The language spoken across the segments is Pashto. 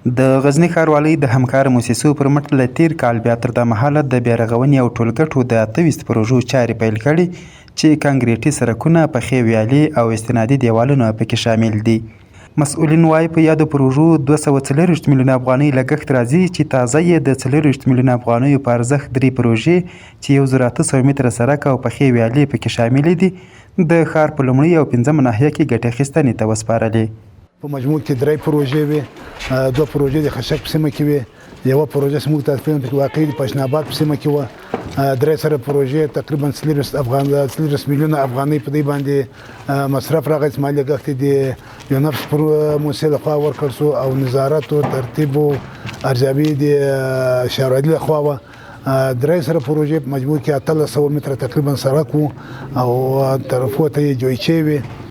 د غزني ښاروالۍ د همکار موسسو پر مټ له تیر کال بیا تر د مهاله د بیارغونې او ټولګټو د 28 پروژو چارې پیل کړي چې کانکرېټي سړکونه، پخې ویالې او استنادي دېوالونه پکې شامل دي. مسؤلین وایي په یادو پروژو 240 میلیونه افغانۍ لګښت راځي چې تازه یې د 40 میلیونه افغانیو په ارزښت 3 پروژې چې 1800 متره سړک او پخې ویالې پکې شاملې دي د ښار په لومړۍ او 5مه ناحیه کې ګټې اخیستنې ته وسپارلې. په مجموع کې 3 پروژې وې، 2 پروژې د خشک په سیمه کې وې، یوه پروژه زموږ تصفیه کې واقع د پشناباد په سیمه کې وه، 3 سره پروژې تقریبا 40 میلیونه افغانۍ په دې باندې مصرف راغی. مالي لګښت د یو نفس پر موسسې لخوا ورکړل شو او نظارت او ترتیب او ارزیابي د ښاروالۍ لخوا وه. 3 سره پروژې په مجموع کې 1800 متره تقریبا سړک و او طرفو ته یې جوړچې وې.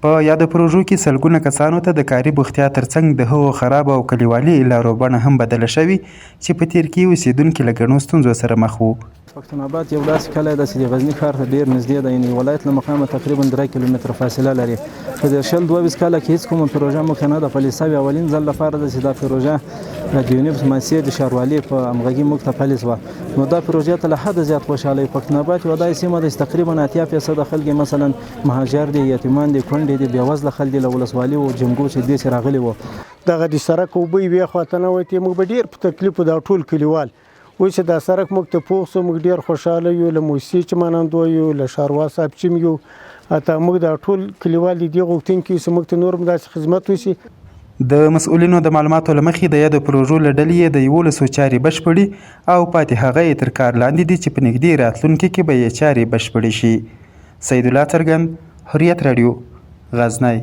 په یادو پروژو کې سلګونه کسانو ته د کاري بوختیا ترڅنګ د هغو خراب او کلیوالي لارو بڼه هم بدله شوې چې په تیر کې اوسېدونکي له ګڼو ستونزو سره مخ وو. پښتون آباد یو داسې کلی ده چې د غزني ښار ته ډېر نږدې دی، یعنې ولایت له مقامه تقریبا 3 کیلومتره فاصله لري. په دې 22 کاله کې هېڅ کومه پروژه موږ نه ده پلې سوې. اولین ځل لپاره ده چې دا پروژه د یونیف منسیې د ښاروالۍ په همغږي موږ ته پلې شوه. نو دا پروژې ته له حده زیات خوشحاله یو. پښتون آباد یوه داسې سیمه ده چې تقریبا 80% خلک مثلا مهاجر دي، یتیمان دي، کونډې دي، بېوزله خلک دي له ولسوالي او جمګو چې دې چې راغلي وو. دغه د سړک اوبه یوې خواته نه وتې، موږ به ډېر په تکلیف وو دا ټول کلیوال. اوس چې دا سړک موږ ته پوخ شو، موږ ډېر خوشحاله یو، له موسسې چې مانندو یو، له ښاروال صاحب چې یو، حتی موږ دا ټول کلیوال د دې غوښتونکي یو چې موږ ته نور هم داسې خدمت وشي. د مسؤلینو د معلوماتو له مخې د یادو پروژو له ډلې یې د 11 چارې بشپړې او پاتې هغه یې تر کار لاندې دي چې په نږدې راتلونکي کې به یې چارې بشپړې شي. سید الله څرګند، حریت راډیو، غزنی.